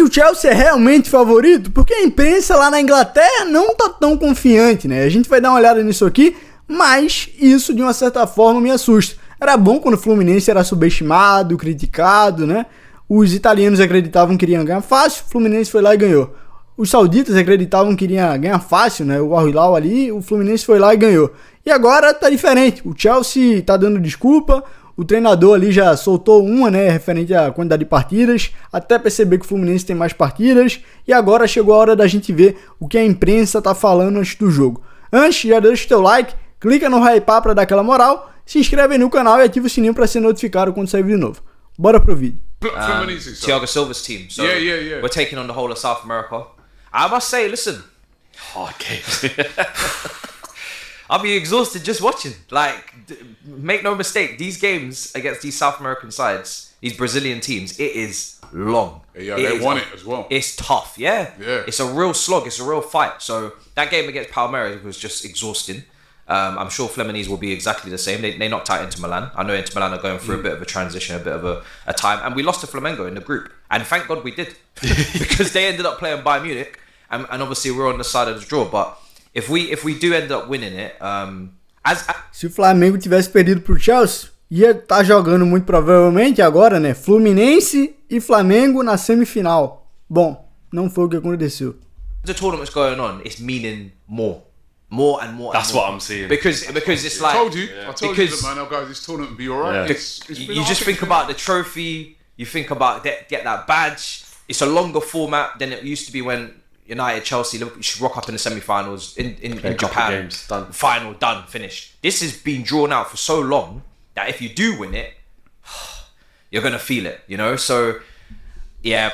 que o Chelsea é realmente favorito? Porque a imprensa lá na Inglaterra não tá tão confiante, né? A gente vai dar uma olhada nisso aqui, mas isso de uma certa forma me assusta. Era bom quando o Fluminense era subestimado, criticado, né? Os italianos acreditavam que iriam ganhar fácil, o Fluminense foi lá e ganhou. Os sauditas acreditavam que iriam ganhar fácil, né? O Al Hilal ali, o Fluminense foi lá e ganhou. E agora tá diferente, o Chelsea tá dando desculpa, o treinador ali já soltou uma, né, referente à quantidade de partidas, até perceber que o Fluminense tem mais partidas, e agora chegou a hora da gente ver o que a imprensa tá falando antes do jogo. Antes, já deixa o teu like, clica no hypar pra dar aquela moral, se inscreve aí no canal e ativa o sininho pra ser notificado quando sair vídeo novo. Bora pro vídeo. Thiago Silva's team. So we're taking on the whole of South America. I must say, listen, hard games. I'll be exhausted just watching. Like, make no mistake, these games against these South American sides, these Brazilian teams, it is long. Yeah, they won it as well. It's tough, yeah. It's a real slog, it's a real fight. So that game against Palmeiras was just exhausting. I'm sure Fluminense will be exactly the same. They knocked out Inter Milan. I know Inter Milan are going through a bit of a transition, a bit of a time. And we lost to Flamengo in the group. And thank God we did. Because they ended up playing Bayern Munich. And obviously we're on the side of the draw. But if we do end up winning it, se o Flamengo tivesse perdido pro Chelsea, ia estar jogando muito provavelmente agora, né? Fluminense e Flamengo na semifinal. Bom, não foi o que aconteceu. The tournament's going on, it's meaning more and more. That's what I'm seeing. Because it's like I told you that, man. Oh, guys, this tournament will be alright. Yeah. You just think about the trophy. You think about get that badge. It's a longer format than it used to be when United, Chelsea, Liverpool, you should rock up in the semi-finals in Japan. Games, done. Final, done, finished. This has been drawn out for so long that if you do win it, you're gonna feel it, you know? So, yeah.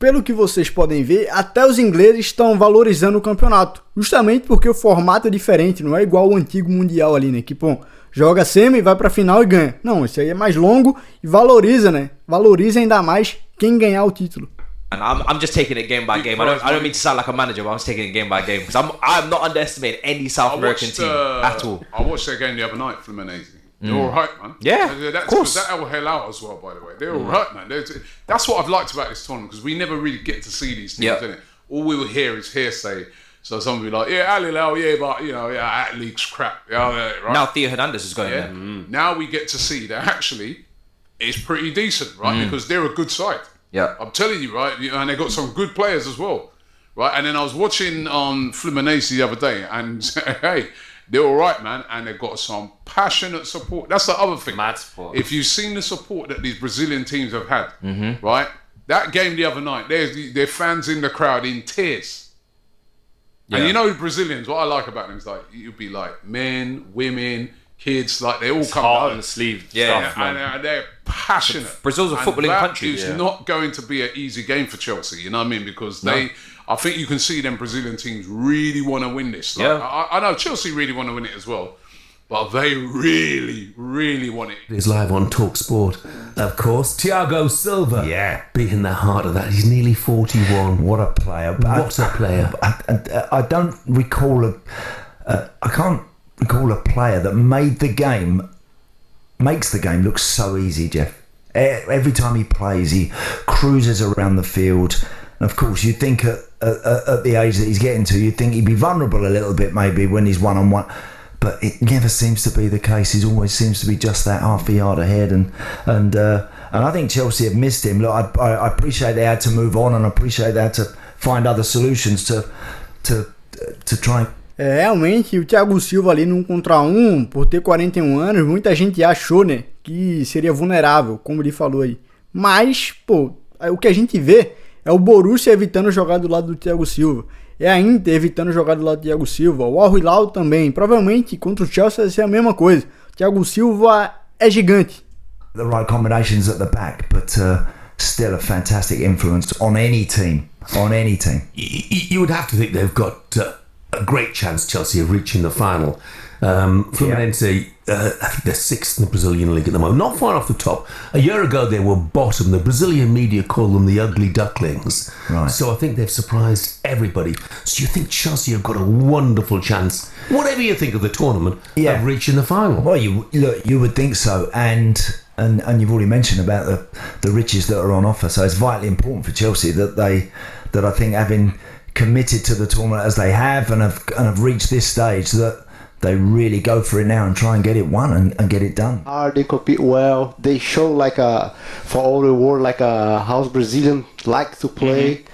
Pelo que vocês podem ver, até os ingleses estão valorizando o campeonato. Justamente porque o formato é diferente, não é igual ao antigo Mundial ali, né? Que, bom, joga semi, vai pra final e ganha. Não, esse aí é mais longo e valoriza, né? Valoriza ainda mais quem ganhar o título. And I'm just taking it game by game. I don't mean to sound like a manager, but I'm just taking it game by game because I'm not underestimating any South American team at all. I watched their game the other night, Fluminense. They're all right, man. Yeah, of course. That Al Hilal as well, by the way. They're all right, man. That's what I've liked about this tournament because we never really get to see these teams, innit? All we will hear is hearsay. So someone will be like, yeah, Al Hilal, yeah, but, you know, that league's crap. Yeah, right? Now Theo Hernandez is going there. Now we get to see that actually it's pretty decent, right? Because they're a good side. Yeah, I'm telling you, right? And they got some good players as well, right? And then I was watching Fluminense the other day, and hey, they're all right, man. And they've got some passionate support. That's the other thing. Mad support. If you've seen the support that these Brazilian teams have had, right? That game the other night, their fans in the crowd in tears. Yeah. And you know Brazilians, what I like about them is like, you'd be like men, women, kids, like they all come out on the sleeve. Yeah, and they're passionate. Brazil's a footballing country. It's not going to be an easy game for Chelsea, you know what I mean? Because I think you can see them Brazilian teams really want to win this. Like, I know Chelsea really want to win it as well, but they really, really want it. It's live on TalkSport, of course. Thiago Silva, beating the heart of that. He's nearly 41. What a player! What a player! I don't recall I can't recall a player that makes the game look so easy, Jeff. Every time he plays, he cruises around the field. And of course, you think at the age that he's getting to, you'd think he'd be vulnerable a little bit maybe when he's one-on-one. But it never seems to be the case. He always seems to be just that half a yard ahead. And I think Chelsea have missed him. Look, I appreciate they had to move on, and I appreciate they had to find other solutions to try. Realmente, o Thiago Silva ali no 1 contra 1, por ter 41 anos, muita gente achou, né, que seria vulnerável, como ele falou aí. Mas, pô, o que a gente vê é o Borussia evitando jogar do lado do Thiago Silva. É a Inter evitando jogar do lado do Thiago Silva. O Al Hilal também. Provavelmente contra o Chelsea vai ser a mesma coisa. O Thiago Silva é gigante. The right combinations at the back, but still a fantastic influence on any team. You would have to think they've got a great chance, Chelsea, of reaching the final. Fluminense, I think they're 6th in the Brazilian league at the moment, not far off the top. A year ago they were bottom. The Brazilian media call them the ugly ducklings. Right. So I think they've surprised everybody. So you think Chelsea have got a wonderful chance, whatever you think of the tournament, of reaching the final? Well, you would think so. And and you've already mentioned about the riches that are on offer. So it's vitally important for Chelsea that I think, having committed to the tournament as they have and have reached this stage, that they really go for it now and try and get it won and get it done. They compete well. They show for all the world how Brazilian like to play.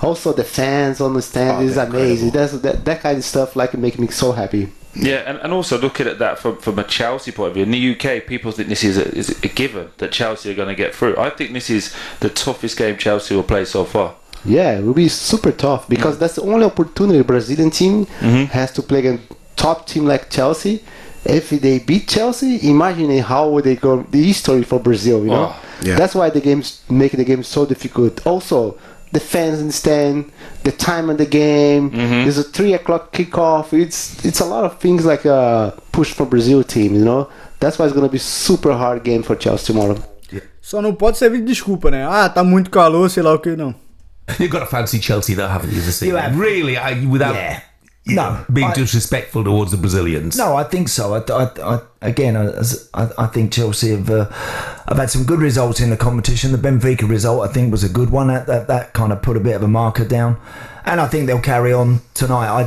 Also the fans on the stand is amazing. That kind of stuff make me so happy. Yeah, and also looking at that from a Chelsea point of view, in the UK, people think this is a given that Chelsea are going to get through. I think this is the toughest game Chelsea will play so far. Yeah, it will be super tough because that's the only opportunity the Brazilian team has to play against top team like Chelsea. If they beat Chelsea, imagine how would they go the history for Brazil, you know? That's why the games make the game so difficult. Also, the fans in the stand, the time of the game, there's a 3:00 kickoff. It's a lot of things push for Brazil team, you know? That's why it's gonna be super hard game for Chelsea tomorrow. Só não pode servir de desculpa, né? Ah, tá muito calor, sei lá o que, não. You've got to fancy Chelsea, though, haven't you, this evening? Really, without being disrespectful towards the Brazilians. No, I think so. I think Chelsea have had some good results in the competition. The Benfica result, I think, was a good one. That kind of put a bit of a marker down, and I think they'll carry on tonight. I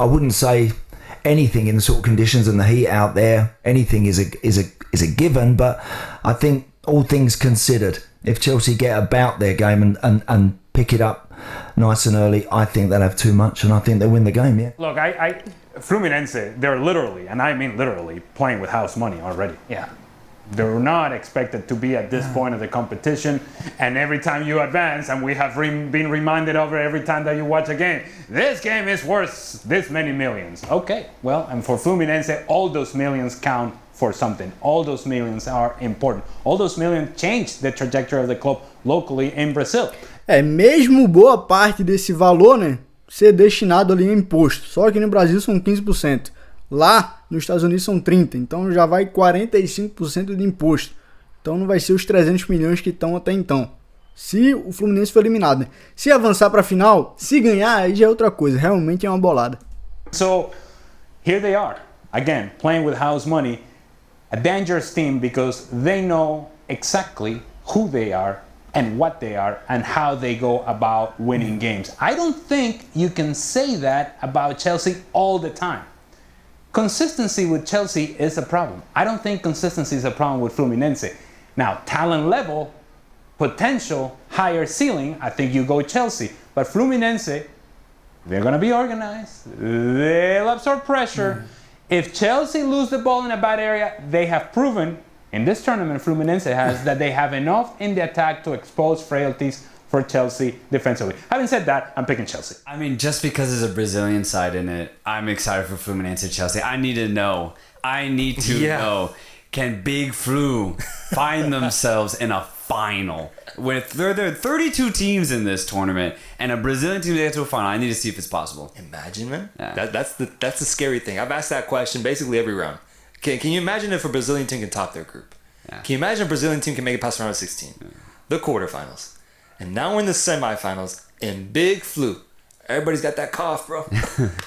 wouldn't say anything in the sort of conditions and the heat out there. Anything is a given, but I think all things considered, if Chelsea get about their game and pick it up nice and early, I think they'll have too much, and I think they'll win the game. Yeah. Look, Fluminense, they're literally, and I mean literally, playing with house money already. Yeah. They're not expected to be at this point of the competition, and every time you advance, and we have been reminded of it every time that you watch a game, this game is worth this many millions. Okay, well, and for Fluminense, all those millions count for something. All those millions are important. All those millions change the trajectory of the club locally in Brazil. Mesmo boa parte desse valor, né, ser destinado ali a imposto. Só que no Brasil são 15%. Lá, nos Estados Unidos são 30%. Então já vai 45% de imposto. Então não vai ser os 300 milhões que estão até então. Se o Fluminense for eliminado, né? Se avançar para a final, se ganhar, aí já é outra coisa. Realmente é uma bolada. So, here they are. Again, playing with house money. A dangerous team because they know exactly who they are and what they are and how they go about winning games. I don't think you can say that about Chelsea all the time. Consistency with Chelsea is a problem. I don't think consistency is a problem with Fluminense. Now, talent level, potential, higher ceiling, I think you go Chelsea. But Fluminense, they're going to be organized. They'll absorb pressure. If Chelsea lose the ball in a bad area, they have proven in this tournament, Fluminense has that they have enough in the attack to expose frailties for Chelsea defensively. Having said that, I'm picking Chelsea. I mean, just because there's a Brazilian side in it, I'm excited for Fluminense and Chelsea. I need to know. Know. Can Big Flu find themselves in a final? With there are 32 teams in this tournament, and a Brazilian team gets to a final. I need to see if it's possible. Imagine, man. Yeah. That's the scary thing. I've asked that question basically every round. Can you imagine if a Brazilian team can top their group? Yeah. Can you imagine a Brazilian team can make it past round of 16? Yeah. The quarterfinals. And now we're in the semifinals in Big Flu. Everybody's got that cough, bro.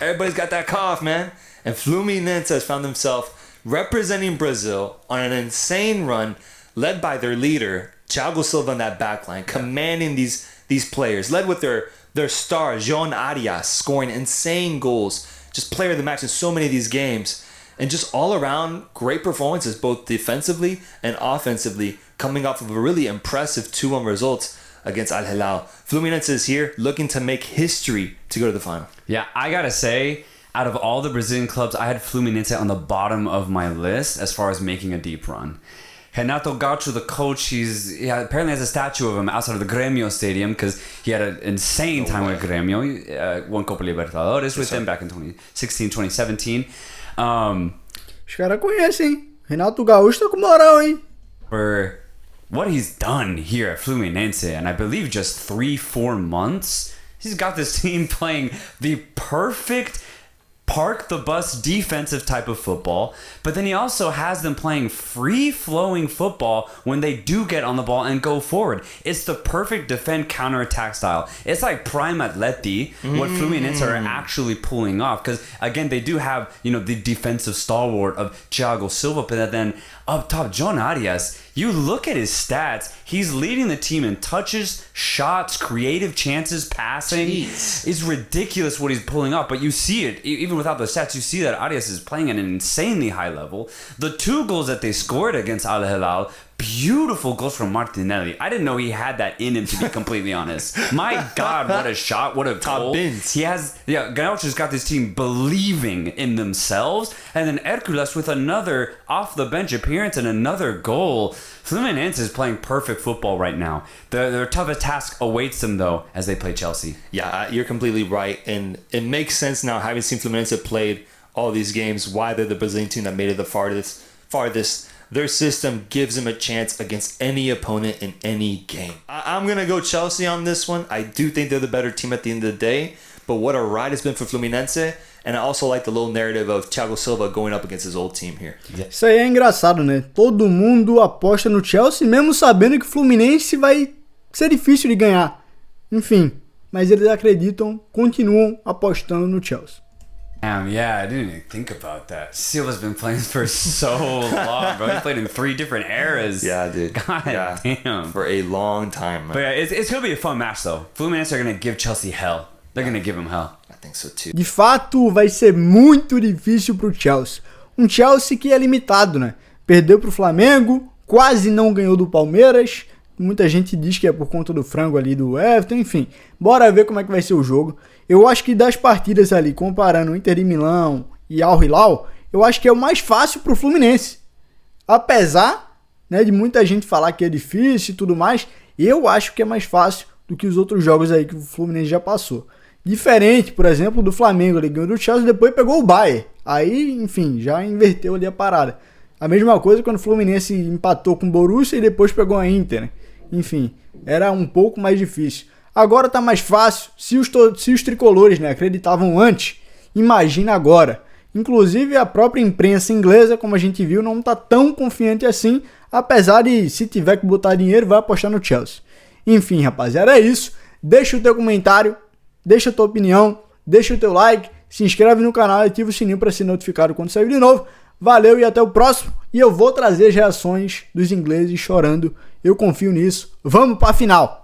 Everybody's got that cough, man. And Fluminense has found themselves representing Brazil on an insane run led by their leader, Thiago Silva, in that backline, commanding these players, led with their star, João Arias, scoring insane goals. Just player of the match in so many of these games. And just all around, great performances, both defensively and offensively, coming off of a really impressive 2-1 result against Al Hilal. Fluminense is here looking to make history to go to the final. Yeah, I gotta say, out of all the Brazilian clubs, I had Fluminense on the bottom of my list as far as making a deep run. Renato Gaucho, the coach, he apparently has a statue of him outside of the Grêmio stadium because he had an insane time with Grêmio. He won Copa Libertadores with them back in 2016, 2017. Os caras conhecem, hein? Renato Gaúcho tá com moral, hein? For what he's done here at Fluminense, and I believe just 3-4 months, he's got this team playing the perfect park the bus defensive type of football, but then he also has them playing free-flowing football when they do get on the ball and go forward. It's the perfect defend counter-attack style. It's like prime atleti, what Fluminense are actually pulling off, because again, they do have, the defensive stalwart of Thiago Silva, but then up top, João Arias, You look at his stats, he's leading the team in touches, shots, creative chances, passing. Jeez. It's ridiculous what he's pulling up, but you see it, even without the stats, you see that Arias is playing at an insanely high level. The 2 goals that they scored against Al Hilal, beautiful goals from Martinelli. I didn't know he had that in him, to be completely honest. My God, what a shot, what a goal. bins. He has, Gaucho's got this team believing in themselves, and then Hercules with another off-the-bench appearance and another goal. Fluminense is playing perfect football right now. Their toughest task awaits them, though, as they play Chelsea. Yeah, you're completely right. And it makes sense now, having seen Fluminense played all these games, why they're the Brazilian team that made it the farthest. Their system gives them a chance against any opponent in any game. I'm going to go Chelsea on this one. I do think they're the better team at the end of the day. But what a ride it's been for Fluminense. And I also like the little narrative of Thiago Silva going up against his old team here. Isso aí é engraçado, né? Todo mundo aposta no Chelsea, mesmo sabendo que o Fluminense vai ser difícil de ganhar. Enfim, mas eles acreditam, continuam apostando no Chelsea. Yeah, I didn't even think about that. Silva's been playing for so long, bro. He played in 3 different eras. Yeah, dude. God damn. For a long time, man. But yeah, it's going to be a fun match, though. Fluminense are going to give Chelsea hell. They're going to give him hell. I think so, too. De fato, vai ser muito difícil pro Chelsea. Um Chelsea que é limitado, né? Perdeu pro Flamengo, quase não ganhou do Palmeiras. Muita gente diz que é por conta do frango ali do Everton, enfim. Bora ver como é que vai ser o jogo. Eu acho que das partidas ali, comparando o Inter de Milão e Al Hilal, eu acho que é o mais fácil pro Fluminense. Apesar, né, de muita gente falar que é difícil e tudo mais, eu acho que é mais fácil do que os outros jogos aí que o Fluminense já passou. Diferente, por exemplo, do Flamengo, ele ganhou do Chelsea e depois pegou o Bayern. Aí, enfim, já inverteu ali a parada. A mesma coisa quando o Fluminense empatou com o Borussia e depois pegou a Inter, né? Enfim, era um pouco mais difícil. Agora tá mais fácil. Se os tricolores, né, acreditavam antes, imagina agora. Inclusive a própria imprensa inglesa, como a gente viu, não tá tão confiante assim, apesar de, se tiver que botar dinheiro, vai apostar no Chelsea. Enfim, rapaziada, é isso. Deixa o teu comentário, deixa a tua opinião, deixa o teu like, se inscreve no canal e ativa o sininho para ser notificado quando sair de novo. Valeu e até o próximo. E eu vou trazer as reações dos ingleses chorando. Eu confio nisso. Vamos para a final.